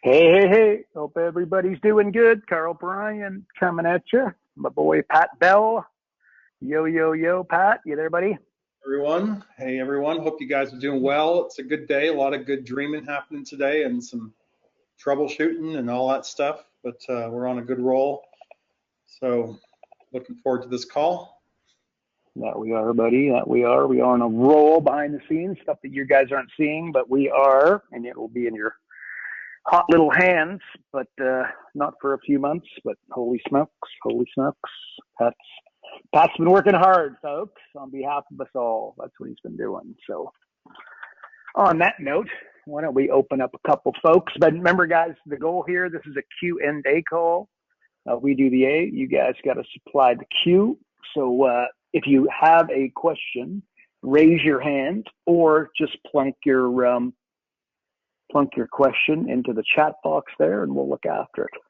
Hey. Hope everybody's doing good. Carl Bryan coming at you. My boy Pat Bell. Yo, Pat. You there, buddy? Everyone. Hey, everyone. Hope you guys are doing well. It's a good day. A lot of good dreaming happening today and some troubleshooting and all that stuff, but we're on a good roll. So looking forward to this call. That we are, buddy. That we are. We are on a roll behind the scenes, stuff that you guys aren't seeing, but we are, and it will be in your hot little hands, but not for a few months, but holy smokes. Pat's been working hard, folks, on behalf of us all. That's what he's been doing. So on that note, why don't we open up a couple folks? But remember, guys, the goal here, this is a Q&A call. We do the A. You guys got to supply the Q. So if you have a question, raise your hand or just plunk your question into the chat box there, and we'll look after it.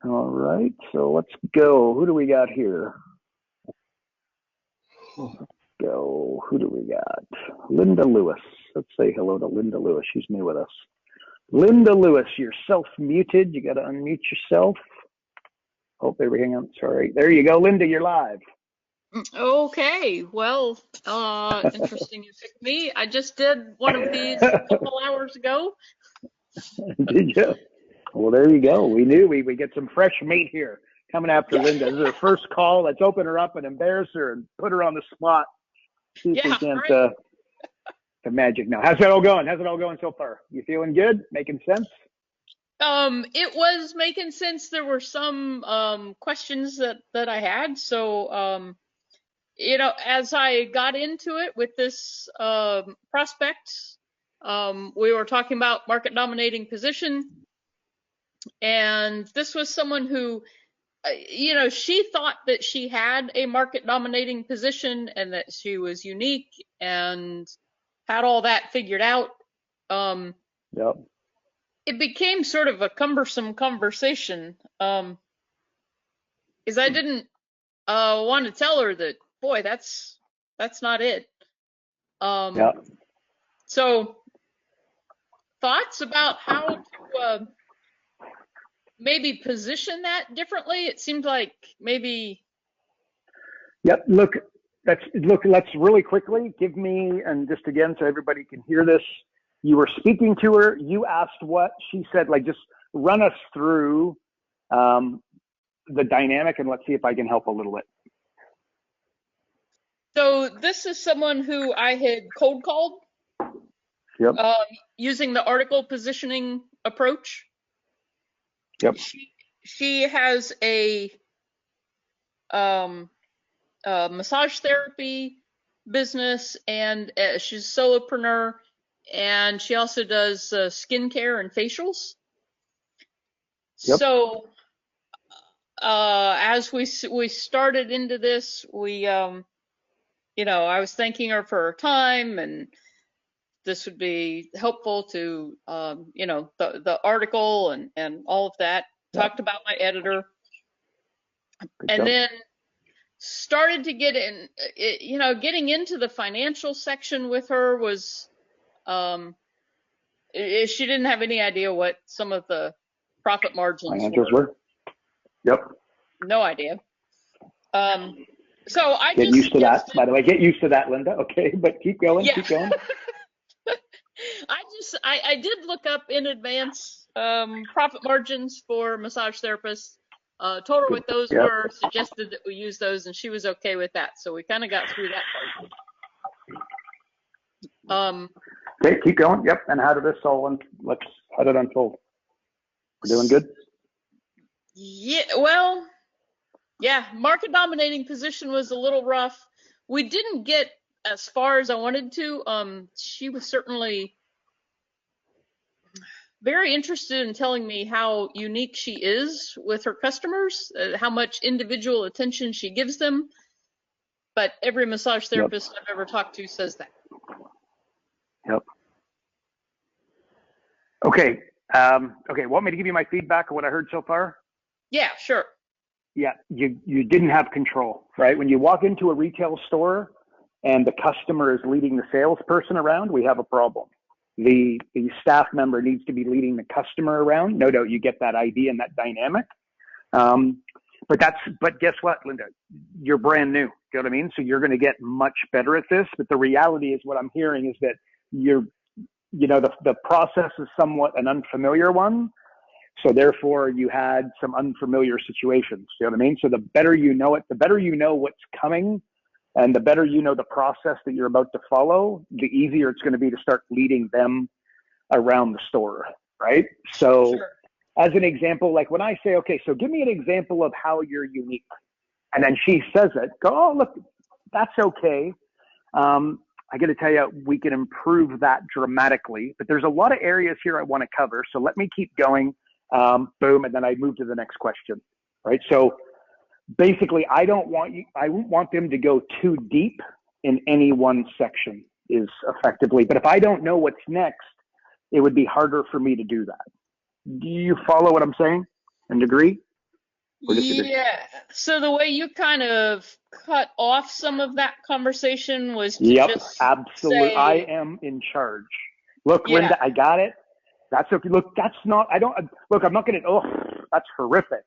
All right, so let's go. Who do we got here? Go. Who do we got? Linda Lewis. Let's say hello to Linda Lewis. She's new with us. Linda Lewis, you're self-muted. You got to unmute yourself. Hope everything else. Sorry. There you go, Linda. You're live. Okay. Well, interesting you picked me. I just did one of these a couple hours ago. Did you? Well, there you go. We knew we get some fresh meat here coming after Linda. This is her first call. Let's open her up and embarrass her and put her on the spot. See if we can't the magic now. How's it all going? How's it all going so far? You feeling good? Making sense? It was making sense. There were some questions that I had. So as I got into it with this prospect, we were talking about market dominating position. And this was someone who, she thought that she had a market dominating position and that she was unique and had all that figured out. Yep. It became sort of a cumbersome conversation because I didn't want to tell her that, boy, that's not it. Yep. So thoughts about how to maybe position that differently? It seemed like maybe. Yep. Let's really quickly give me, and just again, so everybody can hear this, you were speaking to her, you asked what she said, like just run us through the dynamic and let's see if I can help a little bit. So this is someone who I had cold called. Yep. Using the article positioning approach. Yep. She has a massage therapy business, and she's a solopreneur, and she also does skincare and facials. Yep. So as we started into this, I was thanking her for her time, and this would be helpful to, the article and all of that. Yep. Talked about my editor. And then started to get in, getting into the financial section with her was, she didn't have any idea what some of the profit margins were. Yep. No idea. So I get used to that, by the way. Get used to that, Linda. Okay, but keep going. Yeah. Keep going. I did look up in advance profit margins for massage therapists. Told her what those were, suggested that we use those, and she was okay with that. So we kind of got through that part. Okay, keep going. Yep. And how did this all how did it unfold? We're doing good? Yeah, well, yeah, market dominating position was a little rough. We didn't get as far as I wanted to. She was certainly very interested in telling me how unique she is with her customers, how much individual attention she gives them. But every massage therapist I've ever talked to says that. Yep. Okay. Want me to give you my feedback on what I heard so far? Yeah, sure. Yeah, you didn't have control, right? When you walk into a retail store and the customer is leading the salesperson around, we have a problem. the staff member needs to be leading the customer around. No doubt you get that idea and that dynamic. But guess what, Linda? You're brand new. You know what I mean? So you're going to get much better at this. But the reality is, what I'm hearing is that the process is somewhat an unfamiliar one. So therefore you had some unfamiliar situations. You know what I mean? So the better you know it, the better you know what's coming, and the better you know the process that you're about to follow, the easier it's going to be to start leading them around the store, right? So Sure. As an example, like when I say, okay, so give me an example of how you're unique. And then she says it, go, oh, look, that's okay. I got to tell you, we can improve that dramatically, but there's a lot of areas here I want to cover. So let me keep going. Boom. And then I move to the next question, right? So basically I won't want them to go too deep in any one section is effectively, but if I don't know what's next, it would be harder for me to do that. Do you follow what I'm saying and agree? Yeah. So the way you kind of cut off some of that conversation was to Yep, just absolutely. say, I am in charge. Look, yeah, Linda, I got it. That's okay. Look, I'm not going to, oh, that's horrific.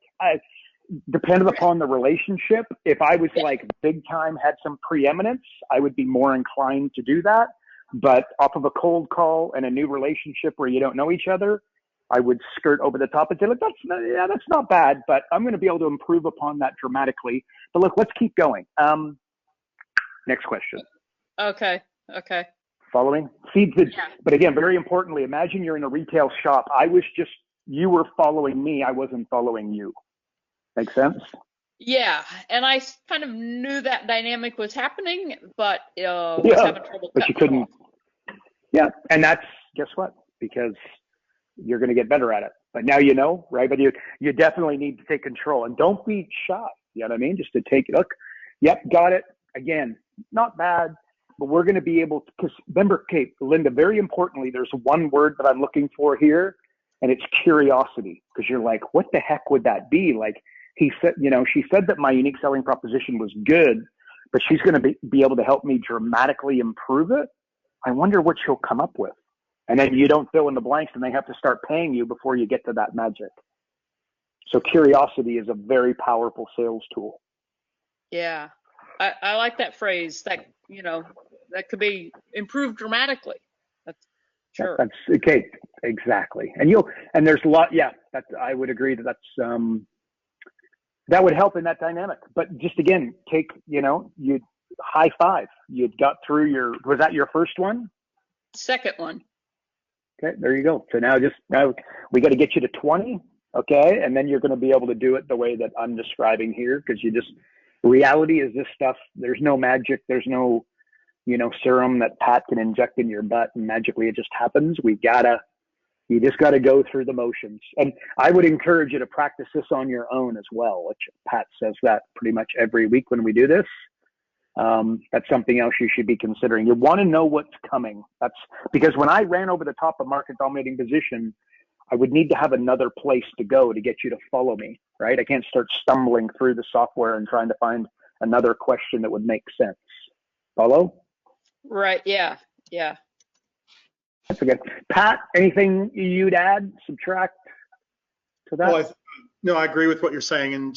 Depending upon the relationship, if I was like big time, had some preeminence, I would be more inclined to do that. But off of a cold call and a new relationship where you don't know each other, I would skirt over the top and say, look, that's not bad, but I'm going to be able to improve upon that dramatically. But look, let's keep going. Next question. okay. Following? But again, very importantly, imagine you're in a retail shop. You were following me. I wasn't following you. Make sense? Yeah. And I kind of knew that dynamic was happening, but was having trouble but you cutting it couldn't. off. Yeah. And that's, guess what? Because you're going to get better at it. But now you know, right? But you definitely need to take control and don't be shy. You know what I mean? Just to look, yep, got it. Again, not bad, but we're going to be able to, because remember, Kate, Linda, very importantly, there's one word that I'm looking for here, and it's curiosity. Because you're like, what the heck would that be? Like she said that my unique selling proposition was good, but she's going to be able to help me dramatically improve it. I wonder what she'll come up with. And then you don't fill in the blanks and they have to start paying you before you get to that magic. So curiosity is a very powerful sales tool. Yeah. I like that phrase that, that could be improved dramatically. That's sure. That's okay. Exactly. And there's a lot. Yeah, I would agree that would help in that dynamic. But just again, you high five. You'd got through was that your first one? Second one. Okay, there you go. So now we got to get you to 20. Okay. And then you're going to be able to do it the way that I'm describing here. Cause reality is this stuff. There's no magic. There's no, serum that Pat can inject in your butt and magically it just happens. You just got to go through the motions. And I would encourage you to practice this on your own as well, which Pat says that pretty much every week when we do this. That's something else you should be considering. You want to know what's coming. That's because when I ran over the top of market dominating position, I would need to have another place to go to get you to follow me, right? I can't start stumbling through the software and trying to find another question that would make sense. Follow? Right. Yeah. Yeah. That's okay. Pat, anything you'd add, subtract to that? Well, no, I agree with what you're saying. And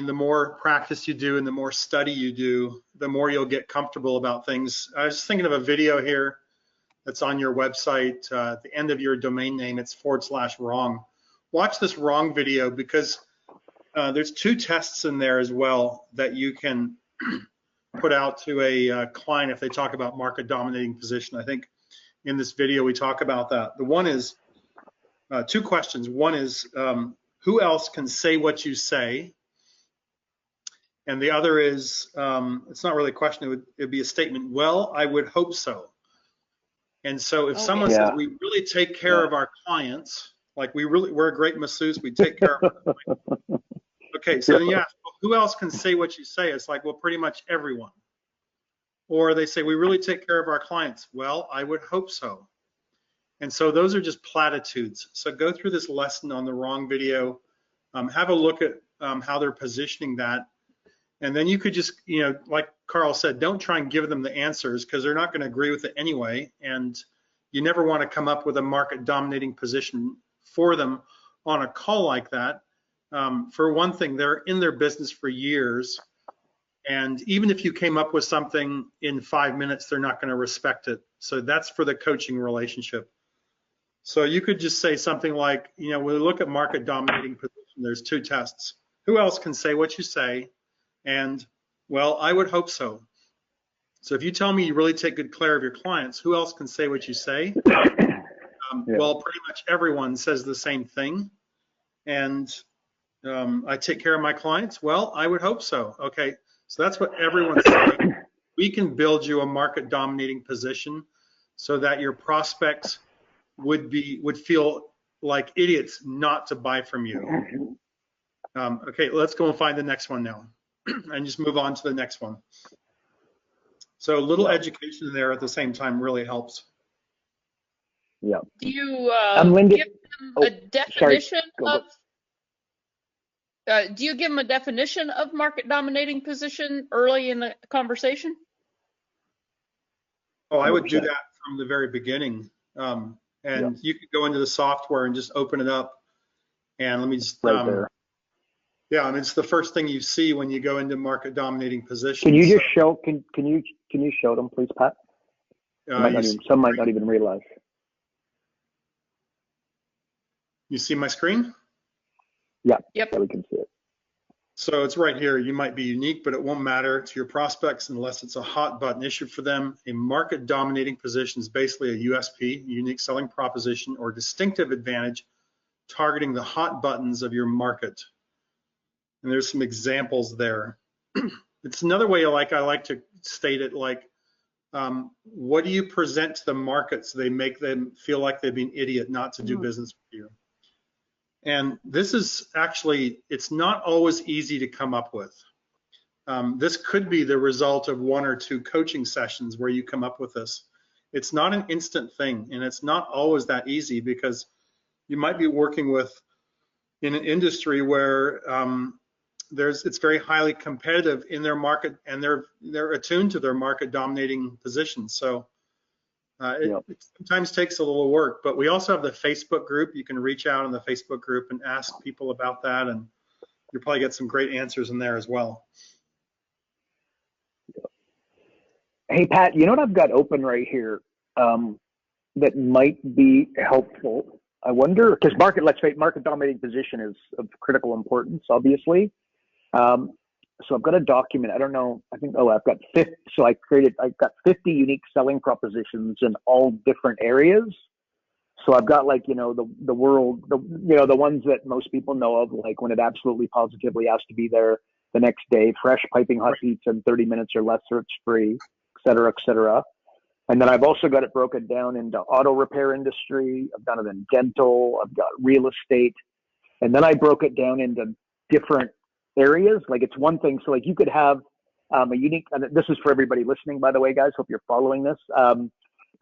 the more practice you do and the more study you do, the more you'll get comfortable about things. I was just thinking of a video here that's on your website. At the end of your domain name, it's /wrong. Watch this wrong video because there's 2 tests in there as well that you can put out to a client if they talk about market dominating position. I think in this video we talk about that. The one is 2 questions. One is who else can say what you say? And the other is, it's not really a question, it'd be a statement, well, I would hope so. And so if someone says, we really take care of our clients, like we're a great masseuse, we take care of our clients. Okay, so then you ask, well, who else can say what you say? It's like, well, pretty much everyone. Or they say, we really take care of our clients. Well, I would hope so. And so those are just platitudes. So go through this lesson on the wrong video, have a look at how they're positioning that. And then you could just, like Carl said, don't try and give them the answers because they're not going to agree with it anyway. And you never want to come up with a market dominating position for them on a call like that. For one thing, they're in their business for years. And even if you came up with something in 5 minutes, they're not going to respect it. So that's for the coaching relationship. So you could just say something like, you know, when we look at market dominating position, there's 2 tests. Who else can say what you say? And, well, I would hope so. So if you tell me you really take good care of your clients, who else can say what you say? Well, pretty much everyone says the same thing. And I take care of my clients. Well, I would hope so. Okay, so that's what everyone's saying. We can build you a market dominating position so that your prospects would feel like idiots not to buy from you. Okay, let's go and find the next one now and just move on to the next one. So a little education there at the same time really helps. Yeah. Do you give them a definition of? Do you give them a definition of market dominating position early in the conversation? Oh, I would do that from the very beginning. And you could go into the software and just open it up. And let me just, right there. Yeah, and it's the first thing you see when you go into market dominating position. Can you just show, can you show them, please, Pat? Some might not even realize. You see my screen? Yeah, yep. Yeah, we can see it. So it's right here. You might be unique, but it won't matter to your prospects unless it's a hot button issue for them. A market dominating position is basically a USP, unique selling proposition, or distinctive advantage targeting the hot buttons of your market. And there's some examples there. It's another way I like to state it like, what do you present to the market so they make them feel like they've been idiot not to do business with you? And this is actually, it's not always easy to come up with. This could be the result of 1 or 2 coaching sessions where you come up with this. It's not an instant thing, and it's not always that easy because you might be working with in an industry where it's very highly competitive in their market, and they're attuned to their market dominating position. So it sometimes takes a little work, but we also have the Facebook group. You can reach out in the Facebook group and ask people about that, and you'll probably get some great answers in there as well. Hey, Pat, you know what I've got open right here that might be helpful? I wonder, because market dominating position is of critical importance, obviously. So I've got a document. I don't know. I think, I've got 50. So I've got 50 unique selling propositions in all different areas. So I've got like, the ones that most people know of, like when it absolutely positively has to be there the next day, fresh piping hot pizza in 30 minutes or less, or it's free, et cetera, et cetera. And then I've also got it broken down into auto repair industry. I've done it in dental. I've got real estate. And then I broke it down into different areas. Like it's one thing. So like you could have a unique, and this is for everybody listening, by the way, guys, hope you're following this. So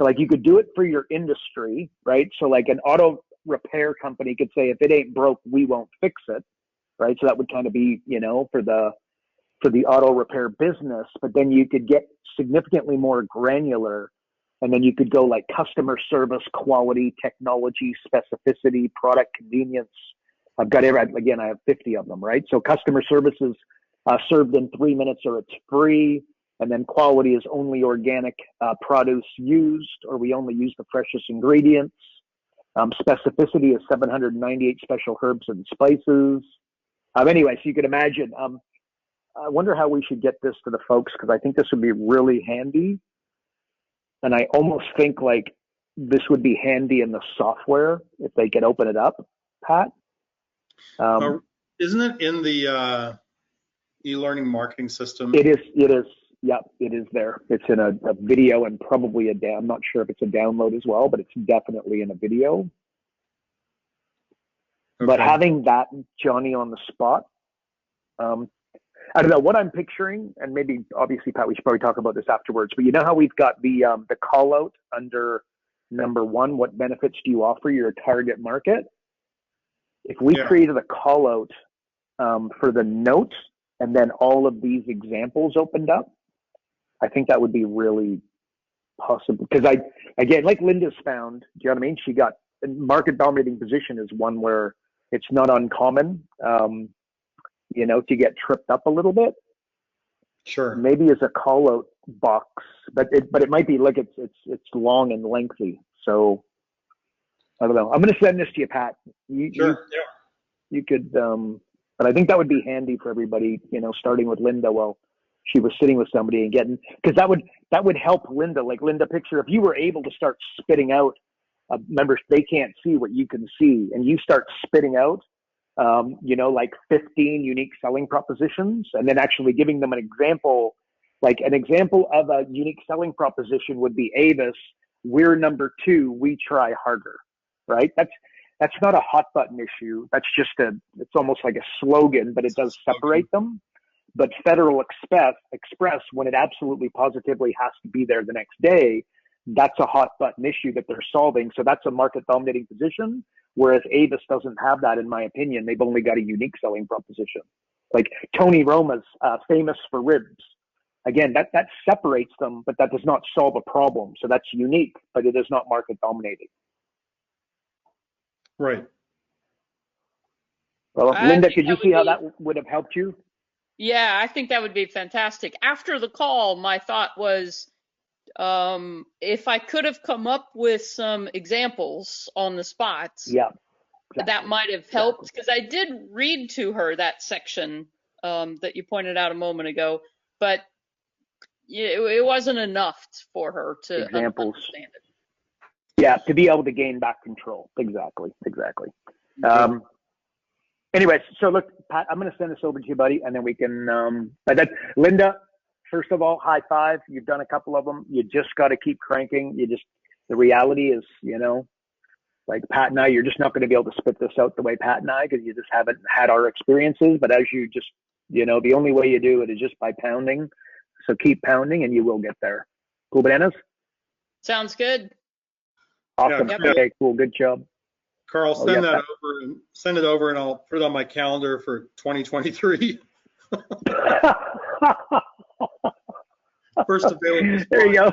like you could do it for your industry, right? So like an auto repair company could say, if it ain't broke, we won't fix it, right? So that would kind of be, for the auto repair business, but then you could get significantly more granular, and then you could go like customer service, quality, technology, specificity, product convenience. I've got again, I have 50 of them, right? So customer service is served in 3 minutes or it's free. And then quality is only organic produce used, or we only use the freshest ingredients. Specificity is 798 special herbs and spices. Anyway, so you can imagine, I wonder how we should get this to the folks, because I think this would be really handy. And I almost think like this would be handy in the software if they could open it up, Pat. Isn't it in the e-learning marketing system? It is. Yeah, it is there. It's in a video and probably I'm not sure if it's a download as well, but it's definitely in a video. Okay. But having that Johnny on the spot, I don't know what I'm picturing, and maybe obviously, Pat, we should probably talk about this afterwards, but you know how we've got the call out under number 1, what benefits do you offer your target market? If we created a call out for the notes and then all of these examples opened up, I think that would be really possibly, because again, like Linda's found, do you know what I mean? She got market dominating position is one where it's not uncommon, to get tripped up a little bit. Sure. Maybe as a call out box, but it might be like it's long and lengthy. So I don't know. I'm going to send this to you, Pat. Sure. You could, but I think that would be handy for everybody, starting with Linda while she was sitting with somebody and getting, because that would help Linda. Like Linda, picture if you were able to start spitting out, members, they can't see what you can see, and you start spitting out, like 15 unique selling propositions, and then actually giving them an example. Like an example of a unique selling proposition would be Avis. We're number 2. We try harder, right? That's not a hot button issue. That's just it's almost like a slogan, but it does separate them. But Federal Express, when it absolutely positively has to be there the next day, that's a hot button issue that they're solving. So that's a market dominating position. Whereas Avis doesn't have that, in my opinion. They've only got a unique selling proposition. Like Tony Roma's famous for ribs. Again, that separates them, but that does not solve a problem. So that's unique, but it is not market dominating. Right. Well, Linda, could you see how that would have helped you? Yeah, I think that would be fantastic. After the call, my thought was, if I could have come up with some examples on the spots, yeah, exactly. That might have helped, because I did read to her that section that you pointed out a moment ago, but it wasn't enough for her to understand it. Yeah, to be able to gain back control. Exactly. Anyways, so look, Pat, I'm going to send this over to you, buddy, and then we can. Linda, first of all, high five. You've done a couple of them. You just got to keep cranking. The reality is, like Pat and I, you're just not going to be able to spit this out the way Pat and I, because you just haven't had our experiences. But as you just, the only way you do it is just by pounding. So keep pounding, and you will get there. Cool bananas? Sounds good. Awesome. Yeah, okay, cool. Good job. Carl, send it over and I'll put it on my calendar for 2023. First available spot. There you go.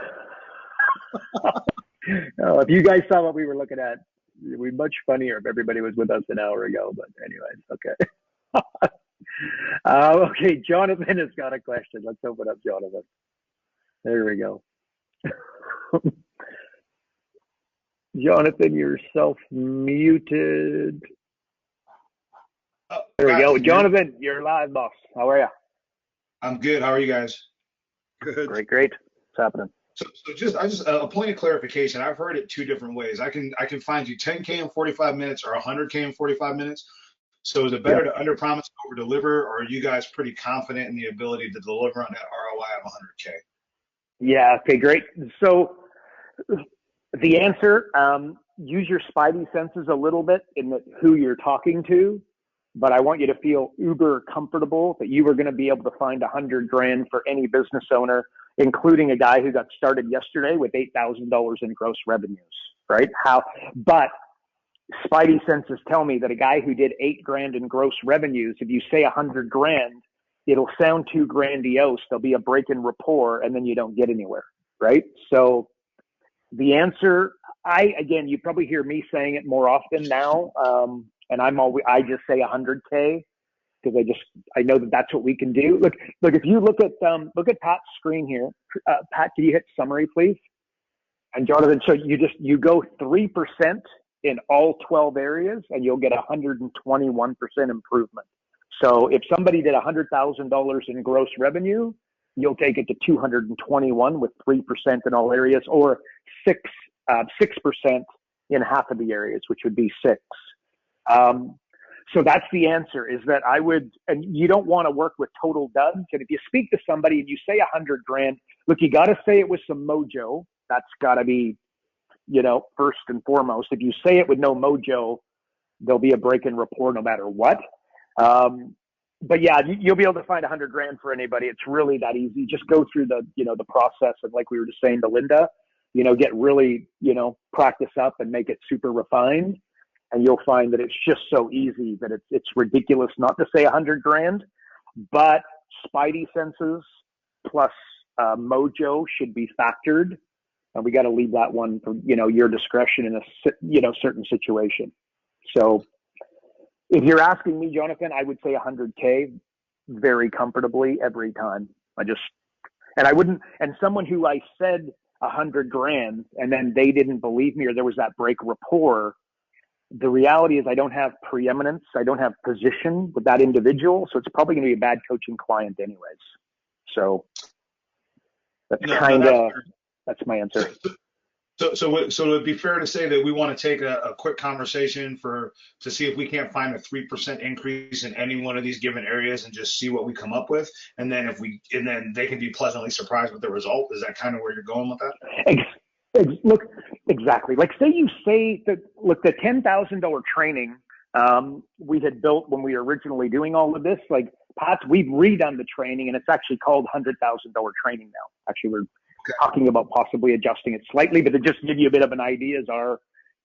Oh, if you guys saw what we were looking at, it would be much funnier if everybody was with us an hour ago. But anyways, okay. Okay, Jonathan has got a question. Let's open up Jonathan. There we go. Jonathan, you're self-muted. There we go. Jonathan, you're live, boss. How are you? I'm good. How are you guys? Good. Great. What's happening? So just a point of clarification. I've heard it 2 different ways. I can find you 10K in 45 minutes or 100K in 45 minutes. So is it better to under promise, over deliver, or are you guys pretty confident in the ability to deliver on that ROI of 100K? Yeah. Okay. Great. So the answer, use your spidey senses a little bit in who you're talking to, but I want you to feel uber comfortable that you were going to be able to find $100,000 for any business owner, including a guy who got started yesterday with $8,000 in gross revenues, right? But spidey senses tell me that a guy who did $8,000 in gross revenues, if you say $100,000, it'll sound too grandiose. There'll be a break in rapport, and then you don't get anywhere, right? So the answer, again, you probably hear me saying it more often now, and I just say 100K because I know that that's what we can do. Look, if you look at Pat's screen here, Pat, can you hit summary, please? And Jonathan, so you go 3% in all 12 areas, and you'll get 121% improvement. So if somebody did $100,000 in gross revenue, you'll take it to 221 with 3% in all areas, or 6% in half of the areas, which would be 6. So that's the answer, is that and you don't want to work with total duds. And if you speak to somebody and you say $100,000, look, you got to say it with some mojo. That's got to be, first and foremost. If you say it with no mojo, there'll be a break in rapport no matter what. But yeah, you'll be able to find $100,000 for anybody. It's really that easy. Just go through the process of, like we were just saying to Linda, get really, practice up and make it super refined. And you'll find that it's just so easy that it's ridiculous not to say $100,000, but spidey senses plus mojo should be factored and we got to leave that one for, your discretion in a, certain situation. So if you're asking me, Jonathan, I would say 100K very comfortably every time. And someone who I said 100 grand and then they didn't believe me, or there was that break rapport. The reality is I don't have preeminence. I don't have position with that individual. So it's probably going to be a bad coaching client anyways. So that's that's my answer. So it'd be fair to say that we want to take a quick conversation to see if we can't find a 3% increase in any one of these given areas and just see what we come up with. And then then they can be pleasantly surprised with the result. Is that kind of where you're going with that? Look, exactly. Like the $10,000 training we had built when we were originally doing all of this, like Pat, we've redone the training and it's actually called $100,000 training now. Actually, we're talking about possibly adjusting it slightly, but to just give you a bit of an idea is our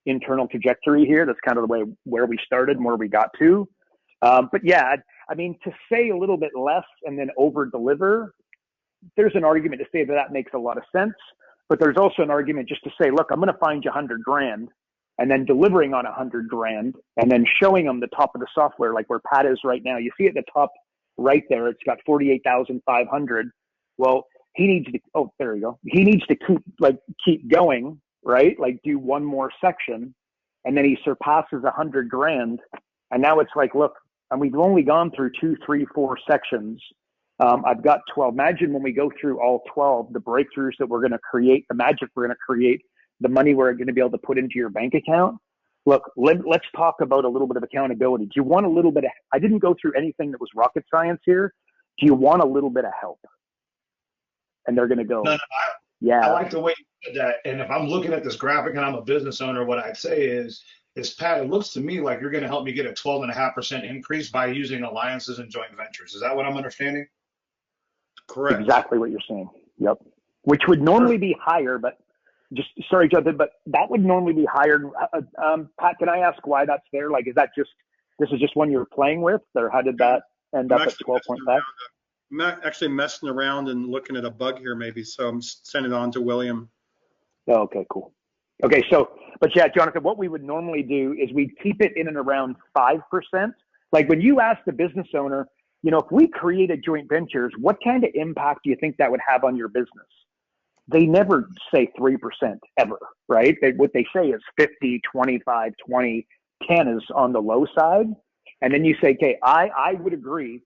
internal trajectory here. That's kind of the way where we started and where we got to. But yeah, I mean, to say a little bit less and then over deliver, there's an argument to say that makes a lot of sense. But there's also an argument just to say, look, I'm going to find you 100 grand and then delivering on 100 grand and then showing them the top of the software, like where Pat is right now. You see at the top right there, it's got 48,500. Well, he needs to, there you go. He needs to keep going, right? Like do one more section and then he surpasses 100 grand. And now it's like, look, and we've only gone through 2, 3, 4 sections. I've got 12. Imagine when we go through all 12, the breakthroughs that we're going to create, the magic we're going to create, the money we're going to be able to put into your bank account. Look, let's talk about a little bit of accountability. Do you want a little bit I didn't go through anything that was rocket science here. Do you want a little bit of help? And they're going to go, yeah. I like the way you did that. And if I'm looking at this graphic and I'm a business owner, what I'd say is Pat, it looks to me like you're going to help me get a 12.5% increase by using alliances and joint ventures. Is that what I'm understanding? Correct. Exactly what you're saying. Yep. Which would normally be higher, but sorry, Jonathan, but that would normally be higher. Pat, can I ask why that's there? Like, this is just one you're playing with, or how did that end up at 12.5? I'm actually messing around and looking at a bug here maybe, so I'm sending it on to William. Oh, okay, cool. Okay, but yeah, Jonathan, what we would normally do is we'd keep it in and around 5%. Like when you ask the business owner, if we created joint ventures, what kind of impact do you think that would have on your business? They never say 3% ever, right? What they say is 50, 25, 20, 10 is on the low side. And then you say, okay, I would agree,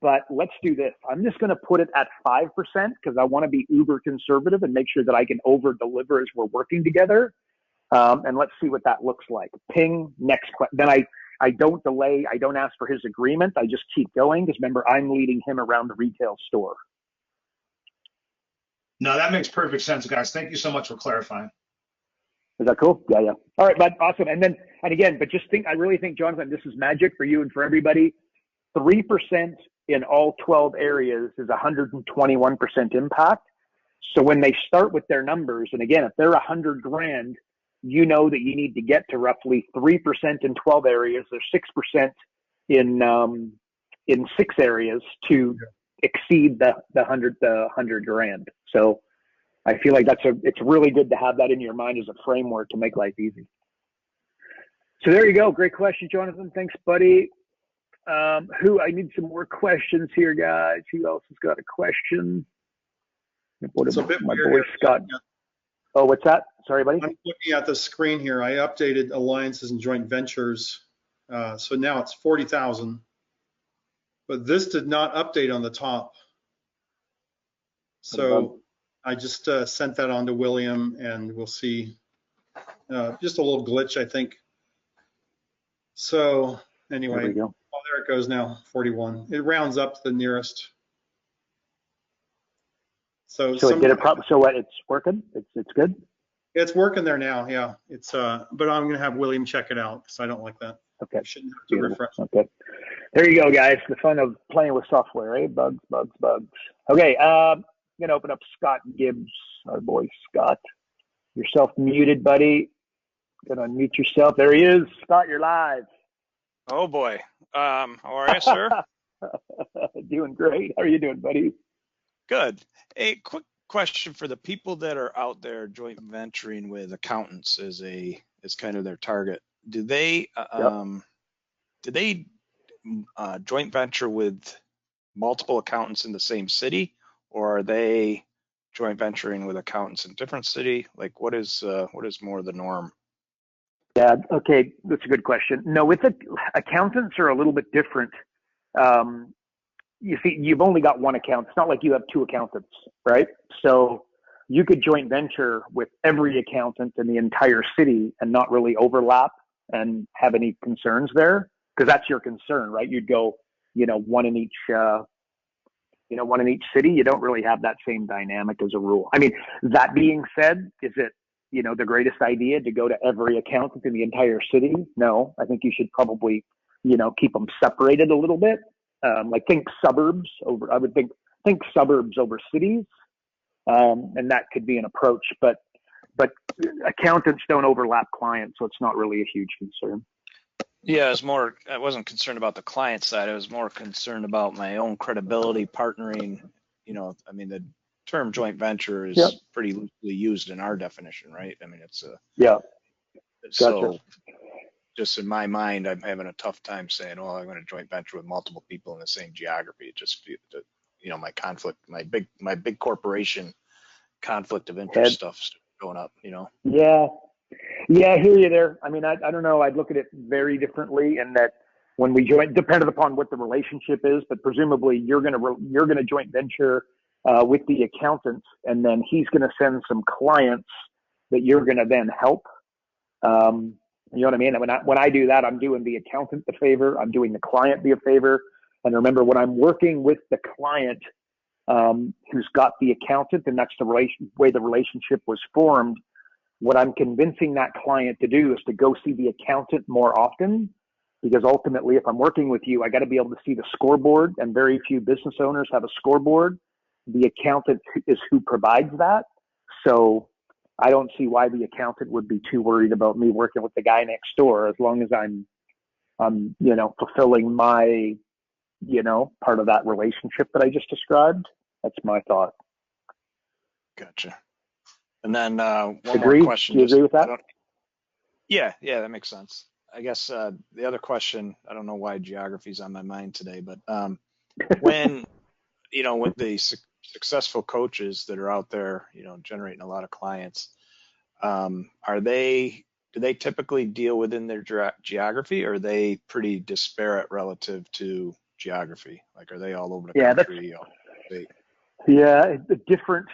but let's do this. I'm just going to put it at 5% because I want to be uber conservative and make sure that I can over deliver as we're working together. And let's see what that looks like. Ping, next question. Then I don't delay. I don't ask for his agreement. I just keep going because remember, I'm leading him around the retail store. No, that makes perfect sense, guys. Thank you so much for clarifying. Is that cool? Yeah. All right, bud. Awesome. And again, but I really think, Jonathan, this is magic for you and for everybody. 3% in all 12 areas is 121% impact. So when they start with their numbers, and again, if they're 100 grand, you know that you need to get to roughly 3% in 12 areas. There's 6% in 6 areas to exceed the 100 grand. So I feel like it's really good to have that in your mind as a framework to make life easy. So there you go. Great question, Jonathan. Thanks, buddy. I need some more questions here, guys. Who else has got a question? It's a bit my weird boy Scott. Oh, what's that? Sorry, buddy. I'm looking at the screen here. I updated alliances and joint ventures. So now it's 40,000. But this did not update on the top. So I just sent that on to William, and we'll see. Just a little glitch, I think. So anyway, there we go. Oh, there it goes now, 41. It rounds up to the nearest. So it did a problem. So what? It's working. It's good. It's working there now. Yeah. It's but I'm gonna have William check it out because I don't like that. Okay. Shouldn't have to refresh. Okay. There you go, guys. The fun of playing with software, eh? Bugs. Okay. I'm gonna open up Scott Gibbs, our boy Scott. You're self-muted, buddy. Gonna unmute yourself. There he is. Scott, you're live. Oh boy. How are you, sir? Doing great. How are you doing, buddy? Good. Hey, question for the people that are out there joint venturing with accountants as kind of their target. Do they Yep. joint venture with multiple accountants in the same city, or are they joint venturing with accountants in different city? Like what is more the norm? Yeah. Okay. That's a good question. No, with accountants are a little bit different. You see, you've only got one account. It's not like you have two accountants, right? So you could joint venture with every accountant in the entire city and not really overlap and have any concerns there, because that's your concern, right? You'd go, one in each, one in each city. You don't really have that same dynamic as a rule. I mean, that being said, is it, the greatest idea to go to every accountant in the entire city? No, I think you should probably, keep them separated a little bit. Like think suburbs over, I would think suburbs over cities. And that could be an approach, but accountants don't overlap clients, so it's not really a huge concern. Yeah, I wasn't concerned about the client side. I was more concerned about my own credibility partnering. I mean, the term joint venture is Yep. pretty loosely used in our definition, right? I mean, it's yeah. So Gotcha. just in my mind, I'm having a tough time saying, "Oh, I'm going to joint venture with multiple people in the same geography." It just, my conflict, my big corporation conflict of interest stuff's going up. Yeah. Yeah, I hear you there. I mean, I don't know. I'd look at it very differently in that when we join, depending upon what the relationship is, but presumably you're gonna joint venture with the accountant, and then he's gonna send some clients that you're gonna then help. You know what I mean? And when I do that, I'm doing the accountant a favor. I'm doing the client a favor. And remember, when I'm working with the client who's got the accountant, and that's the way the relationship was formed, what I'm convincing that client to do is to go see the accountant more often, because ultimately, if I'm working with you, I got to be able to see the scoreboard, and very few business owners have a scoreboard. The accountant is who provides that. So I don't see why the accountant would be too worried about me working with the guy next door, as long as I'm fulfilling my, part of that relationship that I just described. That's my thought. Gotcha. And then one Agree? more question. Do you agree with that? Yeah, that makes sense. I guess the other question, I don't know why geography's on my mind today, but when, with the successful coaches that are out there, generating a lot of clients, do they typically deal within their geography, or are they pretty disparate relative to geography? Like, are they all over the country? Yeah, different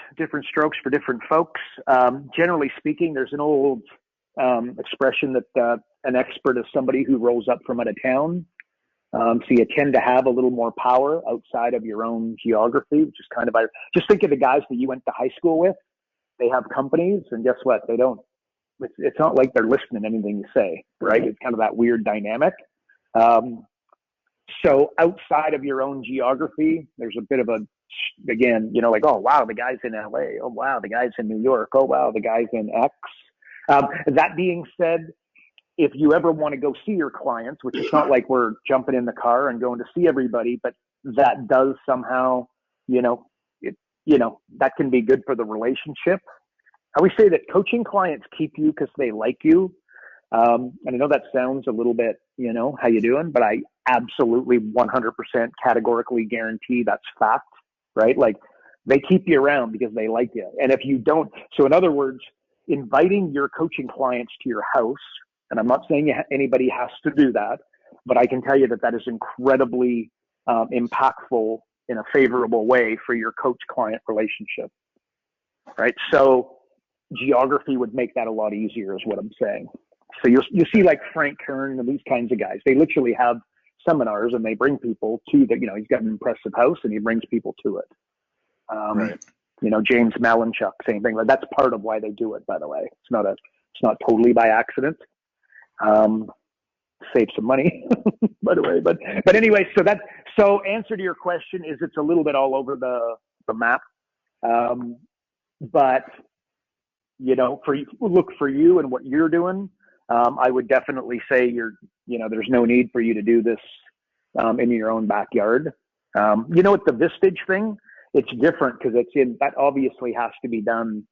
strokes for different folks. Generally speaking, there's an old expression that an expert is somebody who rolls up from out of town. So you tend to have a little more power outside of your own geography, which is kind of, just think of the guys that you went to high school with. They have companies, and guess what? They don't. It's not like they're listening to anything you say, right? It's kind of that weird dynamic. So outside of your own geography, there's a bit of again, like, oh, wow, the guy's in LA. Oh, wow, the guy's in New York. Oh, wow, the guy's in X. That being said, if you ever want to go see your clients, which is not like we're jumping in the car and going to see everybody, but that does somehow, that can be good for the relationship. I always say that coaching clients keep you because they like you. And I know that sounds a little bit, how you doing, but I absolutely 100% categorically guarantee that's fact, right? Like, they keep you around because they like you. And if you don't, so in other words, inviting your coaching clients to your house, and I'm not saying anybody has to do that, but I can tell you that is incredibly impactful in a favorable way for your coach-client relationship, right? So geography would make that a lot easier, is what I'm saying. So you see like Frank Kern and these kinds of guys, they literally have seminars and they bring people to he's got an impressive house and he brings people to it. Right. James Malinchuk, same thing. That's part of why they do it, by the way. It's not totally by accident. Save some money, by the way. But anyway, so answer to your question is it's a little bit all over the map. But for you and what you're doing, I would definitely say there's no need for you to do this in your own backyard. With the Vistage thing, it's different because that obviously has to be done.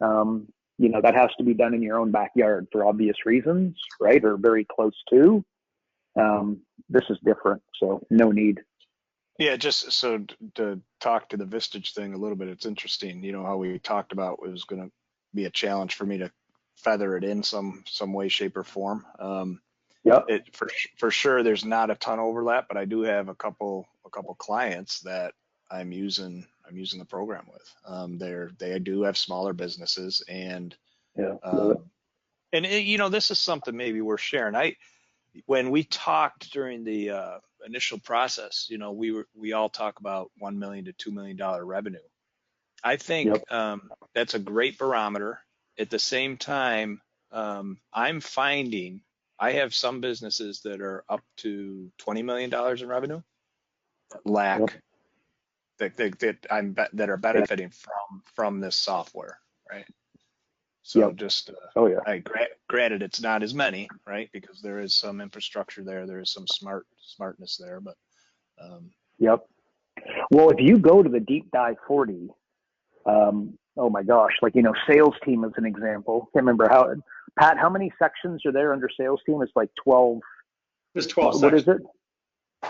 That has to be done in your own backyard for obvious reasons, right? Or very close to. This is different, so no need. Yeah, just so to talk to the Vistage thing a little bit, it's interesting, how we talked about it was going to be a challenge for me to feather it in some way, shape, or form. Yeah. For sure, there's not a ton of overlap, but I do have a couple clients that I'm using the program with. They do have smaller businesses, and this is something maybe we're sharing. When we talked during the initial process, we all talk about $1 million to $2 million revenue. I think that's a great barometer. At the same time, I'm finding I have some businesses that are up to $20 million in revenue that are benefiting from this software, right? So granted, it's not as many, right? Because there is some infrastructure there. There is some smartness there, but. Well, if you go to the Deep Dive 40, oh my gosh, sales team as an example. Can't remember Pat, how many sections are there under sales team? It's like 12. There's 12 What sections. is it?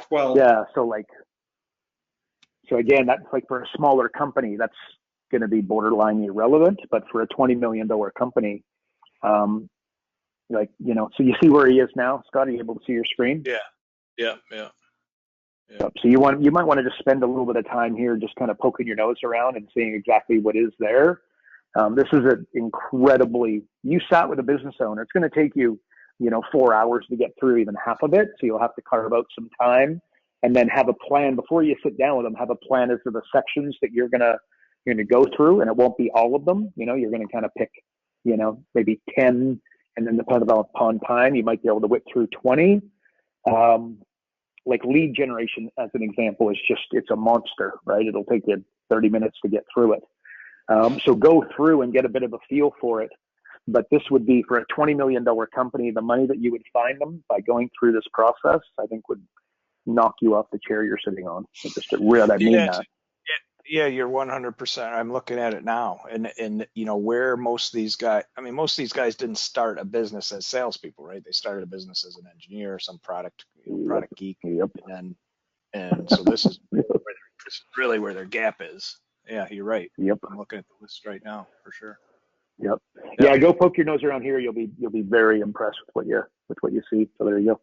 12. Yeah. So again, that's for a smaller company, that's going to be borderline irrelevant, but for a $20 million company, so you see where he is now, Scott? Are you able to see your screen? Yeah. So you might want to just spend a little bit of time here, just kind of poking your nose around and seeing exactly what is there. This is you sat with a business owner. It's going to take you, 4 hours to get through even half of it. So you'll have to carve out some time and then have a plan before you sit down with them, have a plan as to the sections that you're going to go through, and it won't be all of them. You're going to kind of pick, maybe 10, and then depending upon time, you might be able to whip through 20. Like lead generation, as an example, it's a monster, right? It'll take you 30 minutes to get through it. So go through and get a bit of a feel for it. But this would be for a $20 million company, the money that you would find them by going through this process, I think would knock you off the chair you're sitting on. Yeah, you're 100%. I'm looking at it now, and where most of these guys didn't start a business as salespeople, right? They started a business as an engineer, some product geek, and so this is really where their gap is. Yeah, you're right. I'm looking at the list right now for sure. Yeah, go poke your nose around here. You'll be very impressed with what you see. So there you go.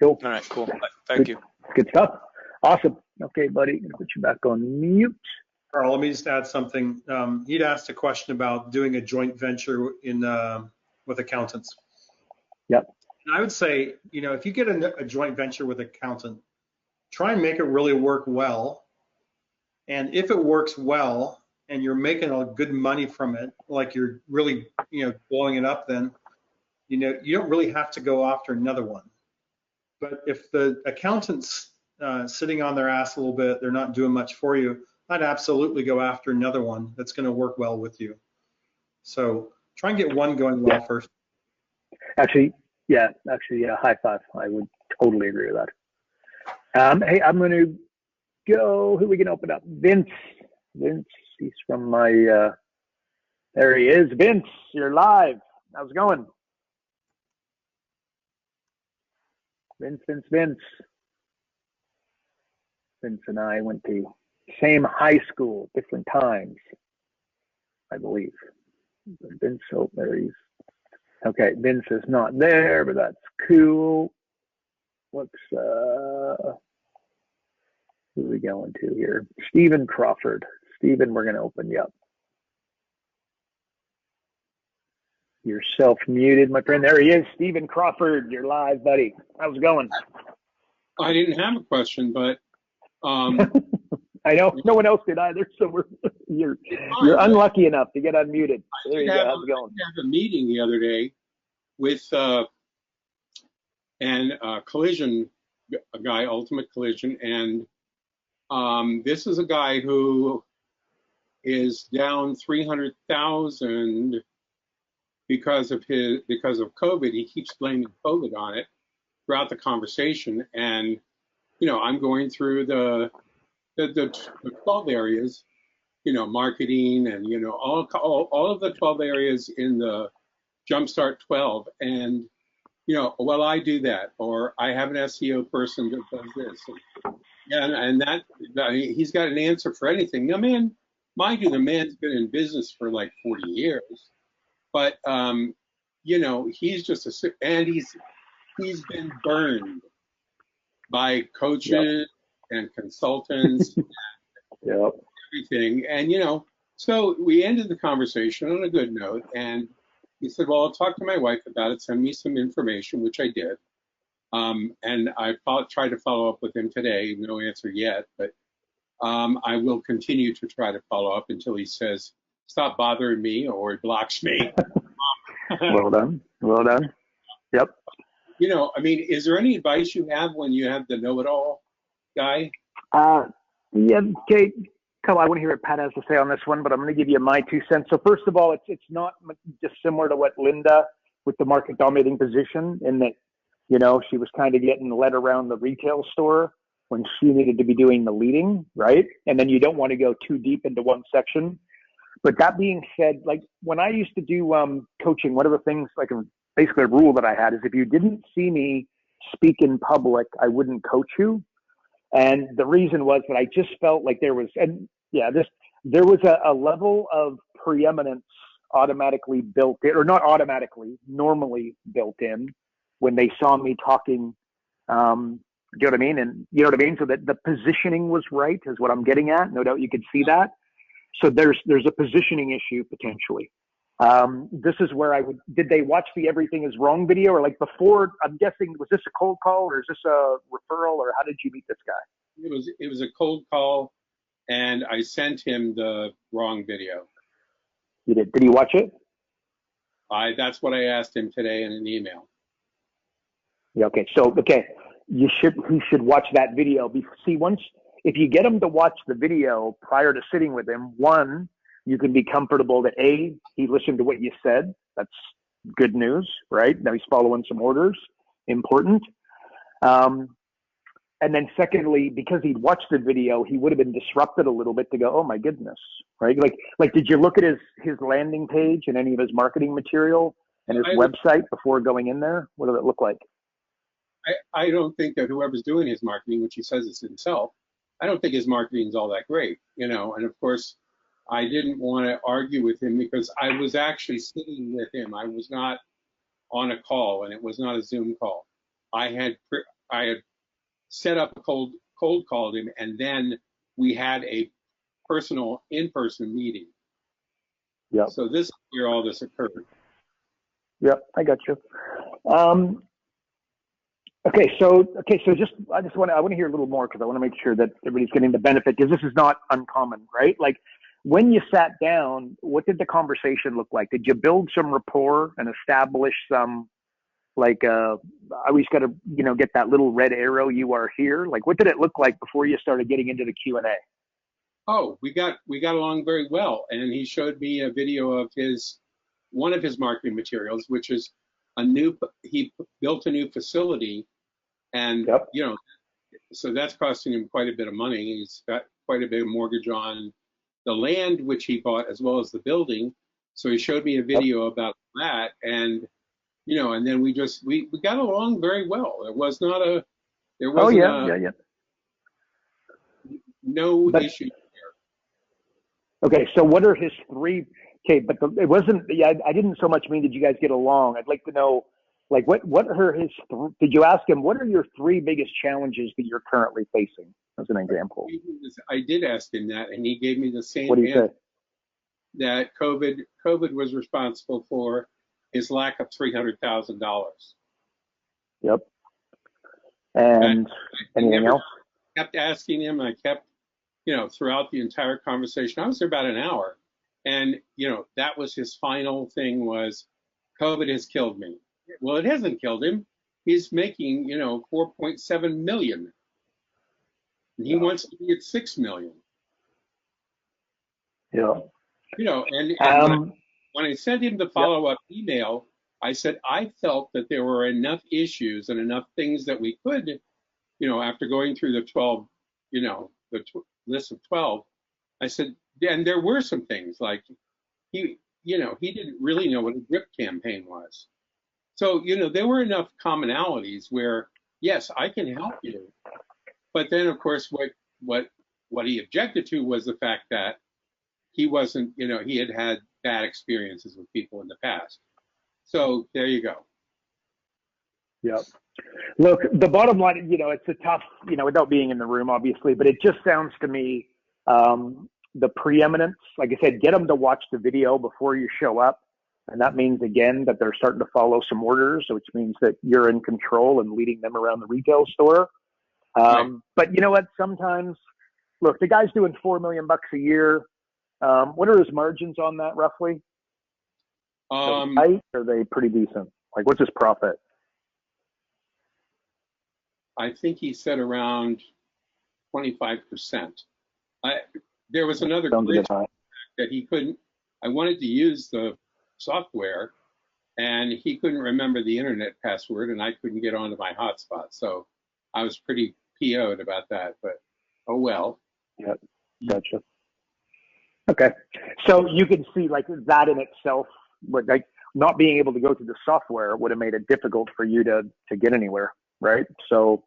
Cool. All right, cool. Thank you. Good stuff. Awesome. Okay, buddy, I'm gonna put you back on mute. Carl, let me just add something. He'd asked a question about doing a joint venture with accountants. Yep. And I would say, if you get a joint venture with an accountant, try and make it really work well. And if it works well and you're making a good money from it, like you're really, blowing it up, then, you don't really have to go after another one. But if the accountant's sitting on their ass a little bit, they're not doing much for you, I'd absolutely go after another one that's going to work well with you. So try and get one going well first. Actually, high five. I would totally agree with that. Hey, I'm going to go, who we can open up? Vince, he's from my, there he is. Vince, you're live. How's it going? Vince. Vince and I went to same high school, different times, I believe. Vince, there he is. Okay, Vince is not there, but that's cool. Who are we going to here? Stephen Crawford. Stephen, we're going to open you up. You're self-muted, my friend. There he is, Stephen Crawford. You're live, buddy. How's it going? I didn't have a question, but I know no one else did either. So you're unlucky enough to get unmuted. There you go. How's it going? I had a meeting the other day with Collision, a guy, Ultimate Collision, and this is a guy who is down 300,000 because of COVID. He keeps blaming COVID on it throughout the conversation, and I'm going through the the 12 areas, marketing and, all of the 12 areas in the Jumpstart 12. And, well, I do that, or I have an SEO person that does this. Yeah, and he's got an answer for anything. Now, man, mind you, the man's been in business for like 40 years, but, he's just and he's been burned by coaches and consultants, Yep. everything. And, so we ended the conversation on a good note. And he said, well, I'll talk to my wife about it. Send me some information, which I did. And I tried to follow up with him today. No answer yet, but I will continue to try to follow up until he says, stop bothering me, or he blocks me. Well done. Well done. Yep. Is there any advice you have when you have the know-it-all guy? Yeah, okay. I want to hear what Pat has to say on this one, but I'm going to give you my 2 cents. So first of all, it's not just similar to what Linda with the market dominating position, in that, she was kind of getting led around the retail store when she needed to be doing the leading, right? And then you don't want to go too deep into one section. But that being said, like when I used to do coaching, one of the things, like basically a rule that I had, is if you didn't see me speak in public, I wouldn't coach you. And the reason was that I just felt like there was a level of preeminence automatically built in, or not automatically, normally built in, when they saw me talking. Do you know what I mean? And you know what I mean? So that the positioning was right is what I'm getting at. No doubt you could see that. So there's a positioning issue potentially. This is where did they watch the Everything Is Wrong video, or like before? I'm guessing, was this a cold call, or is this a referral, or how did you meet this guy? It was a cold call, and I sent him the wrong video. You did? Did he watch it? That's what I asked him today in an email. Yeah. Okay. So he should watch that video. See, if you get him to watch the video prior to sitting with him, one, you can be comfortable that he listened to what you said. That's good news, right? Now he's following some orders. Important. And then secondly, because he'd watched the video, he would have been disrupted a little bit to go, oh my goodness, right? Like, did you look at his landing page and any of his marketing material and his website before going in there? What did it look like? I don't think that whoever's doing his marketing, which he says it's himself, I don't think his marketing is all that great, and of course, I didn't want to argue with him because I was actually sitting with him. I was not on a call, and it was not a Zoom call. I had set up a cold called him, and then we had a personal in-person meeting. Yep. So this is where all this occurred. Yep, I got you. Okay, so I want to hear a little more, because I want to make sure that everybody's getting the benefit, because this is not uncommon, right? Like, when you sat down, what did the conversation look like? Did you build some rapport and establish some, like, I always got to, get that little red arrow, you are here? Like, what did it look like before you started getting into the Q&A? Oh, we got along very well. And he showed me a video of one of his marketing materials, which is he built a new facility, and, yep. So that's costing him quite a bit of money. He's got quite a bit of mortgage on the land, which he bought, as well as the building. So he showed me a video about that, and and then we got along very well. There was not a no issue there. Okay, so what are his three? Okay, but it wasn't. Yeah, I didn't so much mean did you guys get along. I'd like to know, like, what are his? Did you ask him what are your three biggest challenges that you're currently facing? As an example. I did ask him that, and he gave me the same what do you answer. say? That COVID was responsible for his lack of $300,000. Yep. And anything else? I kept asking him. I kept, throughout the entire conversation. I was there about an hour, and that was his final thing was, COVID has killed me. Well, it hasn't killed him. He's making, $4.7 million. And he wants to be at $6 million. Yeah. And when I sent him the follow-up email, I said I felt that there were enough issues and enough things that we could, after going through the 12, list of 12, I said, and there were some things like he didn't really know what a drip campaign was. So, there were enough commonalities where, yes, I can help you. But then, of course, what he objected to was the fact that he wasn't, he had bad experiences with people in the past. So there you go. Yep. Look, the bottom line, it's a tough, without being in the room, obviously, but it just sounds to me, the preeminence, like I said, get them to watch the video before you show up. And that means, again, that they're starting to follow some orders, which means that you're in control and leading them around the retail store. Right. But you know what? Sometimes, look, the guy's doing $4 million a year. What are his margins on that roughly? Are they pretty decent? Like, what's his profit? I think he said around 25%. There was another glitch that he couldn't. I wanted to use the software, and he couldn't remember the internet password, and I couldn't get onto my hotspot. So I was pretty PO'd about that. But oh well. Yeah, gotcha. Okay, so you can see like that in itself, like not being able to go through the software would have made it difficult for you to get anywhere, right? So,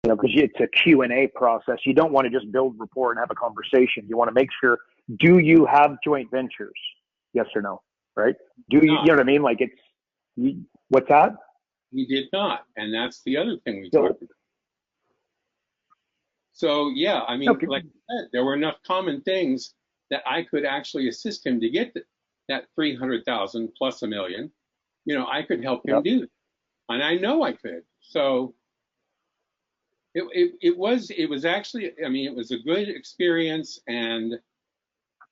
because it's a Q&A process, you don't want to just build rapport and have a conversation. You want to make sure, do you have joint ventures? Yes or no, right? Do you, you know what I mean? Like what's that? He did not, and that's the other thing we talked about. So yeah, I mean, like I said, there were enough common things that I could actually assist him to get that 300,000 plus $1 million. I could help him do that, and I know I could. So it was actually, I mean, it was a good experience, and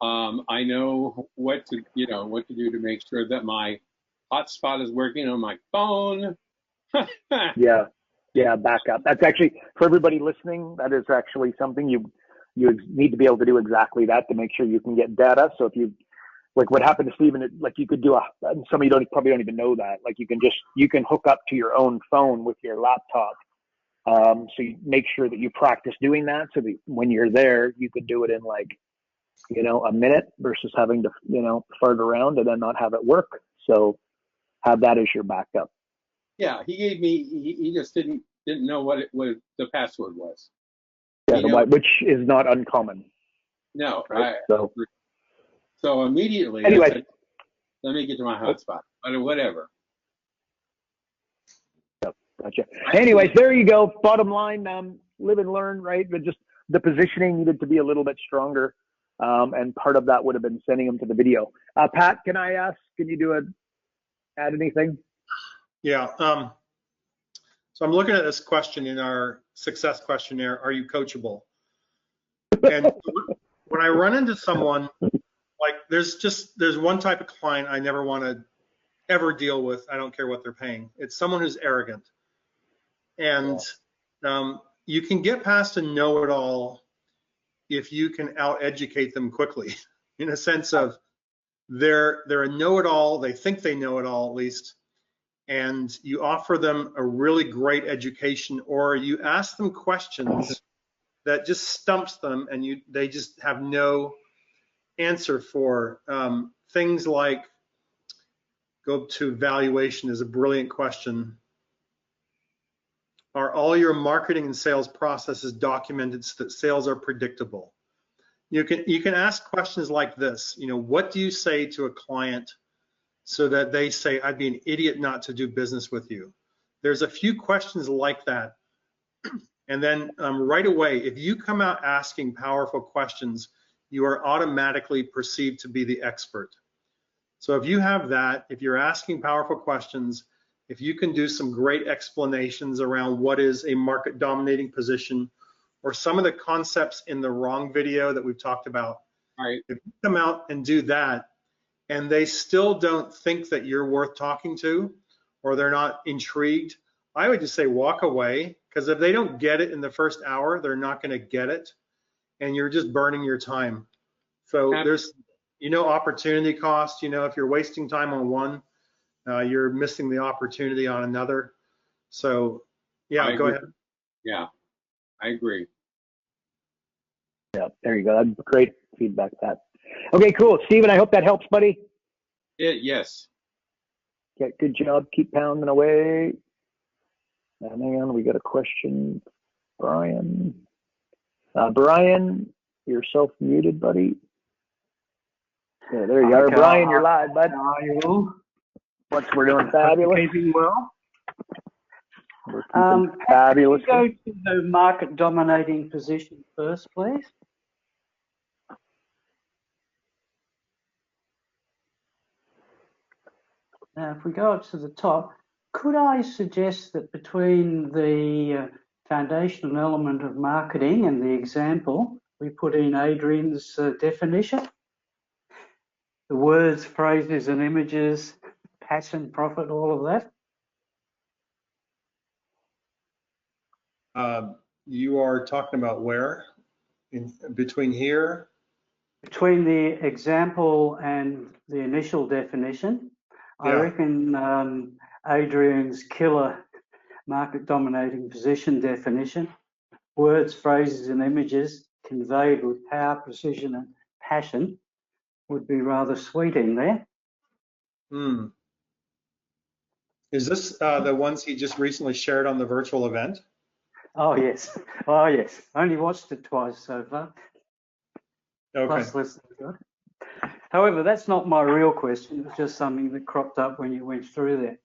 I know what to do to make sure that my hotspot is working on my phone. Yeah, backup. That's actually, for everybody listening, that is actually something you need to be able to do exactly that to make sure you can get data. So if you, like what happened to Stephen, like you could do some of you probably don't even know that. Like you can hook up to your own phone with your laptop. So you make sure that you practice doing that so that when you're there, you could do it in like, a minute versus having to, fart around and then not have it work. So have that as your backup. Yeah, he gave me. He just didn't know what the password was. Yeah, which is not uncommon. No, right? So immediately, anyway, I said, let me get to my hotspot, or whatever. Yep, gotcha. Anyways, there you go. Bottom line, live and learn, right? But just the positioning needed to be a little bit stronger, and part of that would have been sending them to the video. Pat, can I ask? Can you add anything? Yeah. So I'm looking at this question in our success questionnaire. Are you coachable? And when I run into someone, like there's one type of client I never want to ever deal with. I don't care what they're paying. It's someone who's arrogant. And you can get past a know-it-all if you can out-educate them quickly, in a sense of they're a know-it-all. They think they know it all, at least. And you offer them a really great education, or you ask them questions that just stumps them, and they just have no answer for. Things like, go to valuation is a brilliant question. Are all your marketing and sales processes documented so that sales are predictable? You can ask questions like this. What do you say to a client so that they say, I'd be an idiot not to do business with you? There's a few questions like that. And then right away, if you come out asking powerful questions, you are automatically perceived to be the expert. So if you have that, if you're asking powerful questions, if you can do some great explanations around what is a market dominating position, or some of the concepts in the wrong video that we've talked about, right? If you come out and do that, and they still don't think that you're worth talking to, or they're not intrigued, I would just say walk away, because if they don't get it in the first hour, they're not going to get it, and you're just burning your time. So there's, opportunity cost. If you're wasting time on one, you're missing the opportunity on another. So, yeah, go ahead. Yeah, I agree. Yeah, there you go. That's great feedback, Pat. Okay, cool. Steven, I hope that helps, buddy. Yes. Okay, good job. Keep pounding away. And hang on, we got a question. Brian. Brian, you're self-muted, buddy. Yeah, there you are. Brian, you're live, bud. How are you all? We're doing fabulous. Keeping well. We're keeping fabulous. Go to the market dominating position first, please. Now, if we go up to the top, could I suggest that between the foundational element of marketing and the example, we put in Adrian's definition? The words, phrases, and images, passion, profit, all of that. You are talking about where? Between here? Between the example and the initial definition, Yeah. I reckon Adrian's killer market dominating position definition, words, phrases, and images conveyed with power, precision, and passion would be rather sweet in there. Is this the ones he just recently shared on the virtual event? Oh yes, oh yes. Only watched it twice so far. Okay. Plus listened to it. However, that's not my real question. It's just something that cropped up when you went through there.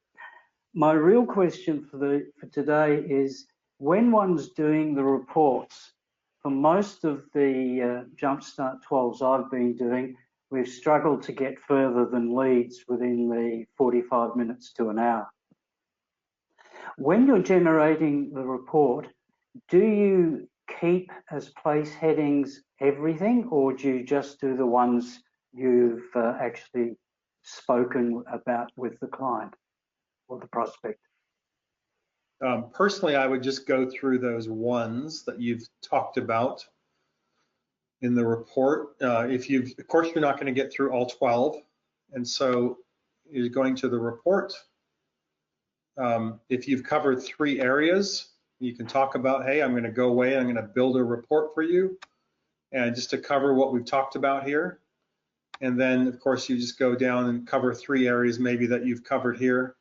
My real question for today is, when one's doing the reports, for most of the Jumpstart 12s I've been doing, we've struggled to get further than leads within the 45 minutes to an hour. When you're generating the report, do you keep as place headings everything, or do you just do the ones you've actually spoken about with the client or the prospect? Personally, I would just go through those ones that you've talked about in the report. Of course, you're not going to get through all 12. And so you're going to the report. If you've covered 3 areas, you can talk about, hey, I'm going to go away and I'm going to build a report for you. And just to cover what we've talked about here. And then, of course, you just go down and cover 3 areas maybe that you've covered here.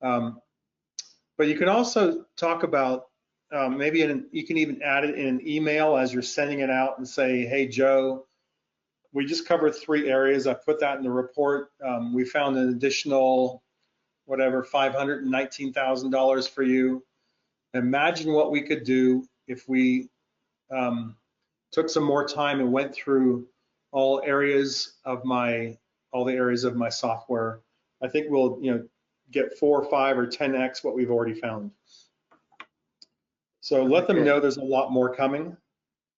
But you can also talk about you can even add it in an email as you're sending it out and say, hey, Joe, we just covered 3 areas. I put that in the report. We found an additional, whatever, $519,000 for you. Imagine what we could do if we took some more time and went through all the areas of my software. I think we'll, get 4 or 5 or 10x what we've already found. So let them know there's a lot more coming,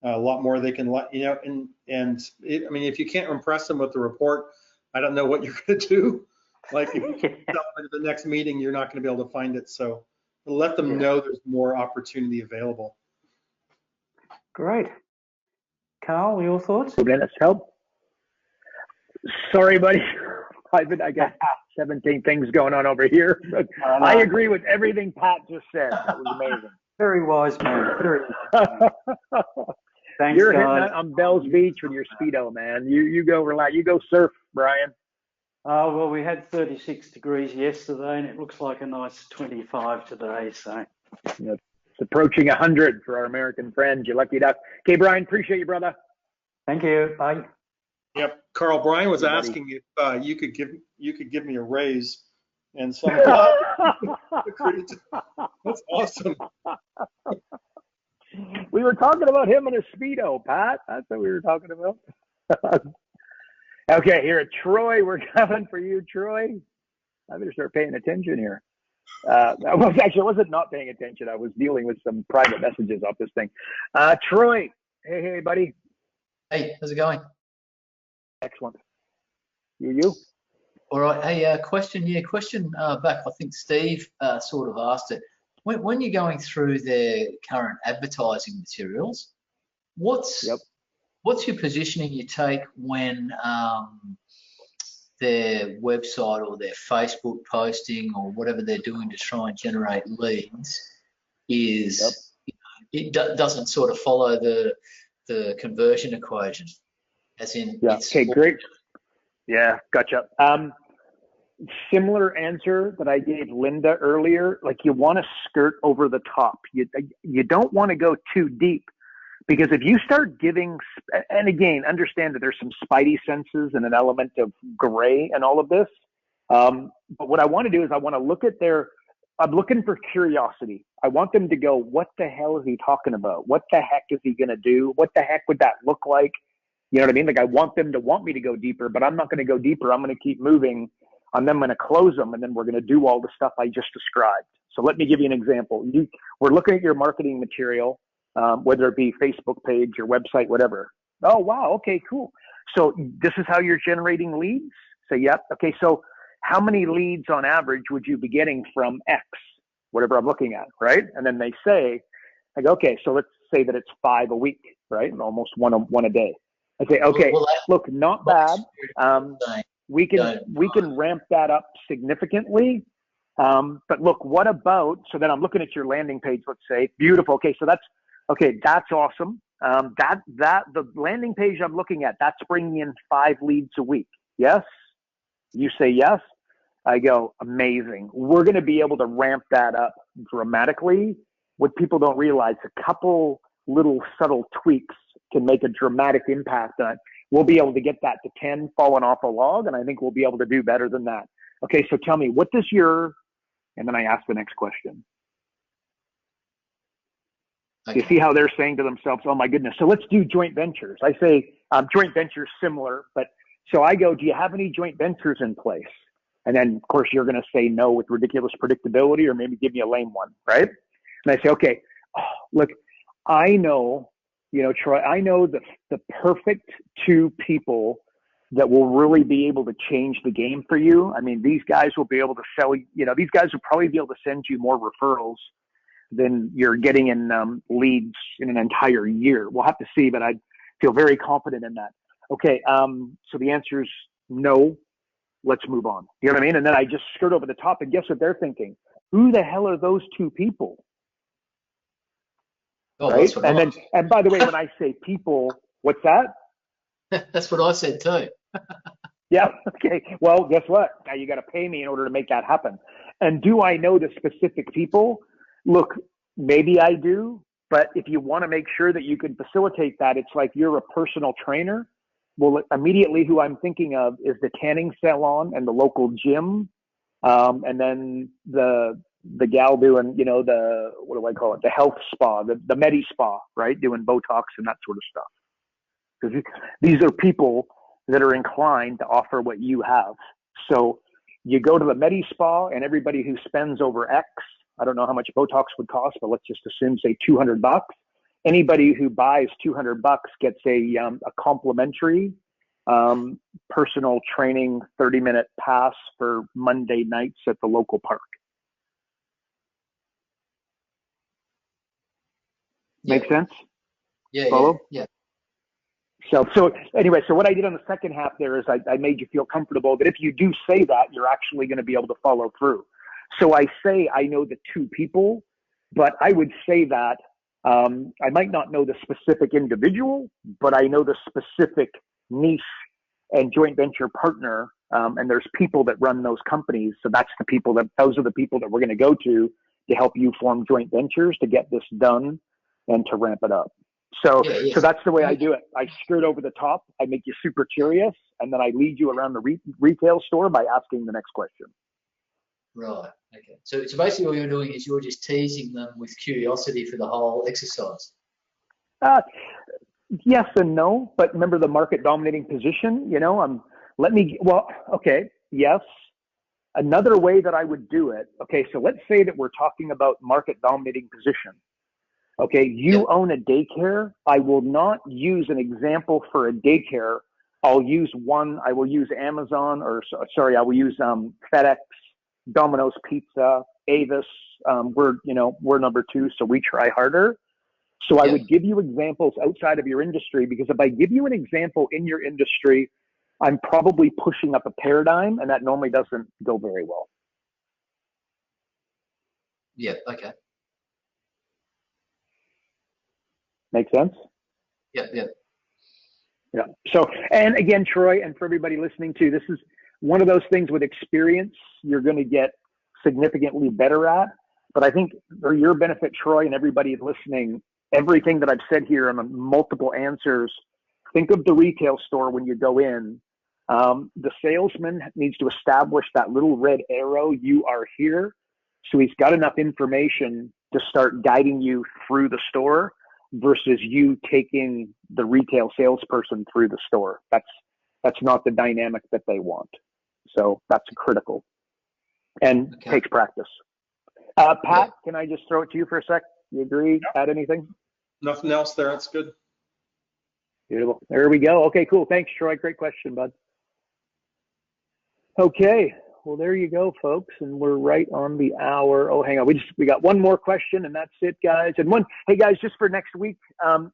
a lot more they can let if you can't impress them with the report, I don't know what you're going to do. Like if you get into the next meeting, you're not going to be able to find it. So let them know there's more opportunity available. Great. Carl, your thoughts? Dennis, help. Sorry, buddy. I got 17 things going on over here. But I agree with everything Pat just said. That was amazing. Very wise man. Very wise man. Thanks, you're guys. hitting it on Bell's Beach with your Speedo, man. You go relax. You go surf, Brian. Well, we had 36 degrees yesterday, and it looks like a nice 25 today. So it's approaching 100 for our American friends. You lucky duck. Okay, Brian, appreciate you, brother. Thank you. Bye. Yep. Carl, Brian was asking if you could give me a raise, and so that's awesome. We were talking about him and his Speedo, Pat. That's what we were talking about. Okay, here at Troy, we're coming for you, Troy. I better start paying attention here. I wasn't not paying attention. I was dealing with some private messages off this thing. Troy, hey, buddy. Hey, how's it going? Excellent. You? All right. Hey, question back. I think Steve sort of asked it. When you're going through their current advertising materials, what's your positioning you take when their website or their Facebook posting or whatever they're doing to try and generate leads is it doesn't sort of follow the the conversion equation, as in Yeah. it's Okay, great. Yeah, gotcha. Similar answer that I gave Linda earlier. Like, you want to skirt over the top. You don't want to go too deep, because if you start giving, and again, understand that there's some spidey senses and an element of gray and all of this. But what I want to do is I want to look at I'm looking for curiosity. I want them to go, what the hell is he talking about? What the heck is he going to do? What the heck would that look like? You know what I mean? Like, I want them to want me to go deeper, but I'm not going to go deeper. I'm going to keep moving. And then I'm going to close them, and then we're going to do all the stuff I just described. So let me give you an example. We're looking at your marketing material, whether it be Facebook page, your website, whatever. Oh, wow. Okay, cool. So this is how you're generating leads? Say, yep. Okay, so how many leads on average would you be getting from X, whatever I'm looking at, right? And then they say, I go, okay, so let's say that it's 5 a week, right? And almost one a day. I say, okay, look, not bad. We can ramp that up significantly. But look, what about, so then I'm looking at your landing page, let's say, beautiful. Okay, so that's awesome. The landing page I'm looking at, that's bringing in 5 leads a week. Yes? You say yes. I go, amazing. We're going to be able to ramp that up dramatically. What people don't realize, a couple little subtle tweaks can make a dramatic impact on it. We'll be able to get that to 10 falling off a log, and I think we'll be able to do better than that. Okay, so tell me, what does and then I ask the next question. Okay. You see how they're saying to themselves, oh my goodness. So let's do joint ventures. I say joint ventures similar, but so I go, do you have any joint ventures in place? And then, of course, you're going to say no with ridiculous predictability, or maybe give me a lame one, right? And I say, okay, look, I know, Troy, I know the perfect 2 people that will really be able to change the game for you. I mean, these guys will be able to sell, these guys will probably be able to send you more referrals than you're getting in leads in an entire year. We'll have to see, but I feel very confident in that. Okay, so the answer is no. Let's move on. You know what I mean? And then I just skirt over the top, and guess what they're thinking? Who the hell are those 2 people? Oh, right? And by the way, when I say people, what's that? That's what I said too. Yeah. Okay. Well, guess what? Now you got to pay me in order to make that happen. And do I know the specific people? Look, maybe I do, but if you want to make sure that you can facilitate that, it's like you're a personal trainer. Well, immediately who I'm thinking of is the tanning salon and the local gym. And then the gal doing, what do I call it? The health spa, the Medi Spa, right? Doing Botox and that sort of stuff. Because these are people that are inclined to offer what you have. So you go to the Medi Spa, and everybody who spends over X, I don't know how much Botox would cost, but let's just assume, say $200. Anybody who buys $200 gets a complimentary personal training 30-minute pass for Monday nights at the local park. Make sense? Yeah. Follow? Yeah. So anyway, so what I did on the second half there is I made you feel comfortable that if you do say that, you're actually going to be able to follow through. So I say I know the 2 people, but I would say that I might not know the specific individual, but I know the specific niche and joint venture partner. And there's people that run those companies. So those are the people that we're going to go to help you form joint ventures to get this done and to ramp it up. So that's the way I do it. I skirt over the top. I make you super curious, and then I lead you around the retail store by asking the next question. Right. Okay. So basically what you're doing is you're just teasing them with curiosity for the whole exercise. Yes and no, but remember the market dominating position, yes. Another way that I would do it. Okay. So let's say that we're talking about market dominating position. Okay. You own a daycare. I will not use an example for a daycare. I will use Amazon I will use FedEx, Domino's Pizza, Avis. We're number 2, so we try harder. So I would give you examples outside of your industry, because if I give you an example in your industry, I'm probably pushing up a paradigm, and that normally doesn't go very well. Yeah. Okay. Make sense? Yep. Yeah. So, and again, Troy, and for everybody listening too, this is one of those things with experience you're going to get significantly better at. But I think for your benefit, Troy, and everybody listening, everything that I've said here and multiple answers, think of the retail store when you go in. The salesman needs to establish that little red arrow, you are here. So he's got enough information to start guiding you through the store versus you taking the retail salesperson through the store. That's not the dynamic that they want. So that's critical and takes practice. Pat, can I just throw it to you for a sec? You agree? Yep. Add anything? Nothing else there. That's good. Beautiful. There we go. Okay, cool. Thanks, Troy. Great question, bud. Okay. Well, there you go, folks. And we're right on the hour. Oh, hang on. We got one more question and that's it, guys. And hey guys, just for next week,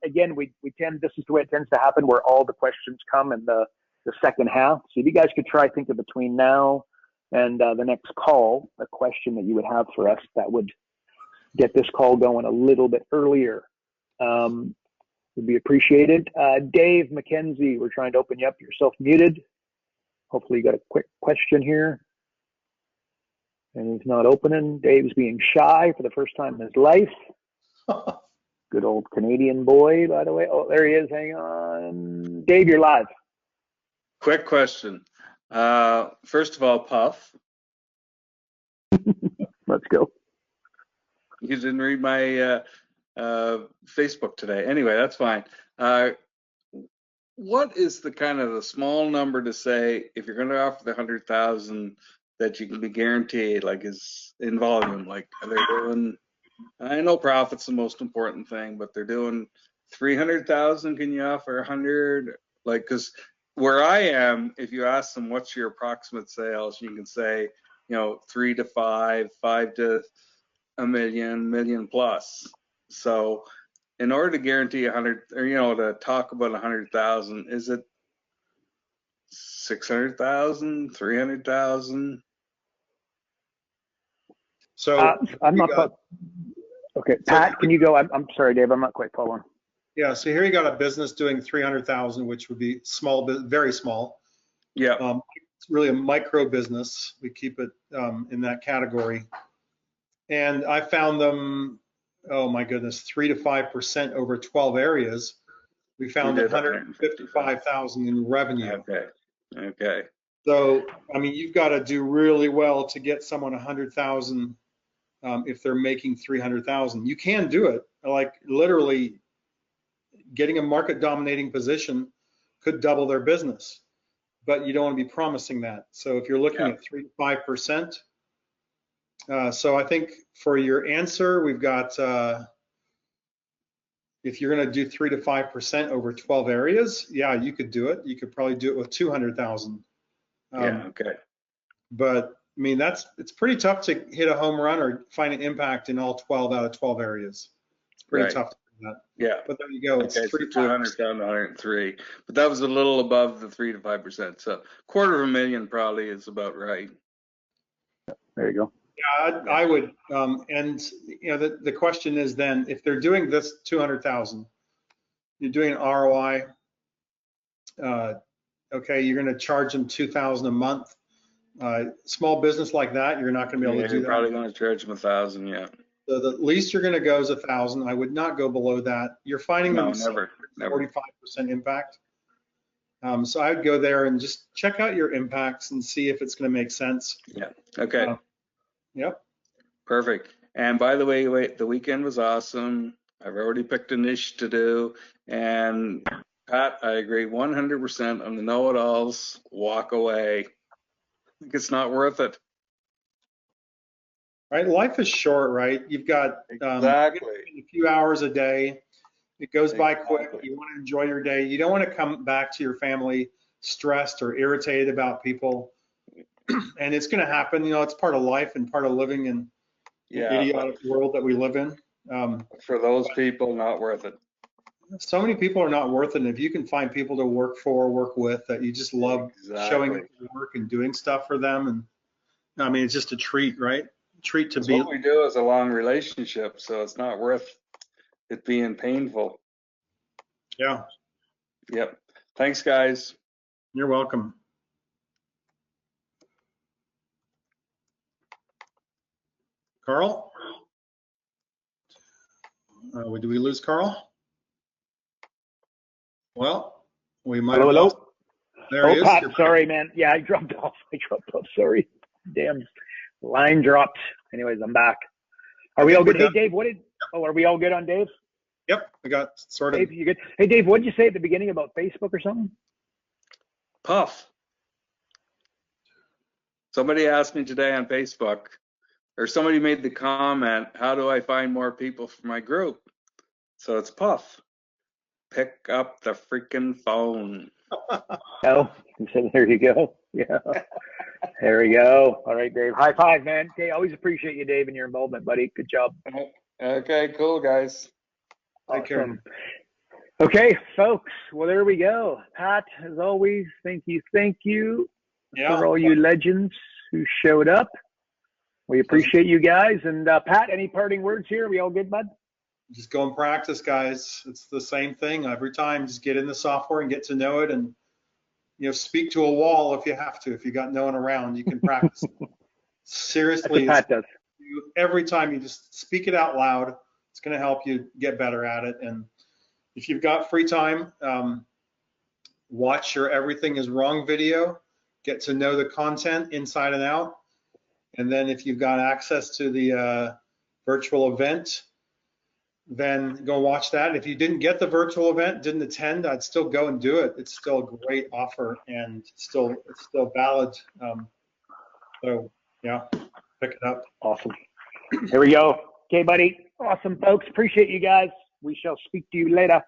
again, this is the way it tends to happen where all the questions come in the second half. So if you guys could try think of between now and the next call, a question that you would have for us that would get this call going a little bit earlier. Would be appreciated. Dave McKenzie, we're trying to open you up. You're self-muted. Hopefully you got a quick question here. And he's not opening. Dave's being shy for the first time in his life. Good old Canadian boy, by the way. Oh, there he is. Hang on. Dave, you're live. Quick question. First of all, Puff. Let's go. You didn't read my Facebook today. Anyway, that's fine. What is the kind of the small number to say if you're going to offer the 100,000 that you can be guaranteed, like is in volume? Like are they doing? I know profit's the most important thing, but they're doing 300,000. Can you offer 100? Like, because where I am, if you ask them what's your approximate sales, you can say, 3 to 5, 5 to a million plus. So in order to guarantee 100, or to talk about 100,000, is it 600,000, 300,000? So I'm not. Okay, Pat, can you go? I'm sorry, Dave. I'm not quite following. Yeah. So here you got a business doing 300,000, which would be small, very small. Yeah. It's really a micro business. We keep it in that category. And I found them, oh my goodness, 3 to 5% over 12 areas. We found 155,000 in revenue. Okay. So, I mean, you've got to do really well to get someone 100,000 if they're making 300,000. You can do it. Like literally getting a market dominating position could double their business, but you don't want to be promising that. So if you're looking at 3 to 5%, so I think for your answer, we've got, if you're going to do 3 to 5% over 12 areas, yeah, you could do it. You could probably do it with 200,000. Okay. But I mean, it's pretty tough to hit a home run or find an impact in all 12 out of 12 areas. It's pretty tough to do that. Yeah. But there you go. It's 200 down to 103. But that was a little above the 3 to 5%. So $250,000 probably is about right. There you go. Yeah, I would. And the question is then, if they're doing this 200,000, you're doing an ROI. Okay, you're going to charge them 2,000 a month. Small business like that, you're not going to be able to do that. You're probably going to charge them 1,000, yeah. So the least you're going to go is 1,000. I would not go below that. You're finding them never. 45% impact. So I would go there and just check out your impacts and see if it's going to make sense. Yeah. Okay. Yep. Perfect. And by the way, the weekend was awesome. I've already picked a niche to do. And Pat, I agree 100% on the know-it-alls. Walk away. I think it's not worth it. Right. Life is short, right? You've got exactly a few hours a day. It goes by quick. You want to enjoy your day. You don't want to come back to your family stressed or irritated about people. And it's going to happen. It's part of life and part of living in the idiotic world that we live in. For those people, not worth it. So many people are not worth it. And if you can find people to work for, work with, that you just love showing up to work and doing stuff for them. And I mean, it's just a treat, right? Treat to be. What we do is a long relationship, so it's not worth it being painful. Yeah, Yep. Thanks, guys. you're welcome. Carl? Do we lose Carl? Well, we might have Hello, lost. There he is. Pat, sorry, man. Yeah, I dropped off. Sorry. Damn. Line dropped. Anyways, I'm back. Are we all good? Hey, Dave, are we all good on Dave? Yep, we got sorted. Dave, you good? Hey, Dave, what did you say at the beginning about Facebook or something? Puff. Somebody asked me today on Facebook, or somebody made the comment, how do I find more people for my group? So it's Puff. Pick up the freaking phone. Oh, so there you go. Yeah. There we go. All right, Dave. High five, man. Okay, always appreciate you, Dave, and your involvement, buddy. Good job. Okay, cool, guys. Take care. Okay, folks. Well, there we go. Pat, as always, thank you for all you legends who showed up. We appreciate you guys. And Pat, any parting words here? Are we all good, bud? Just go and practice, guys. It's the same thing every time. Just get in the software and get to know it, and speak to a wall if you have to. If you got no one around, you can practice. Seriously, That's what Pat does. Every time you just speak it out loud, it's going to help you get better at it. And if you've got free time, watch your Everything is Wrong video. Get to know the content inside and out. And then if you've got access to the virtual event, then go watch that. If you didn't get the virtual event, didn't attend, I'd still go and do it. It's still a great offer and it's still valid. So yeah, pick it up. Awesome. Here we go. Okay, buddy. Awesome, folks. Appreciate you guys. We shall speak to you later.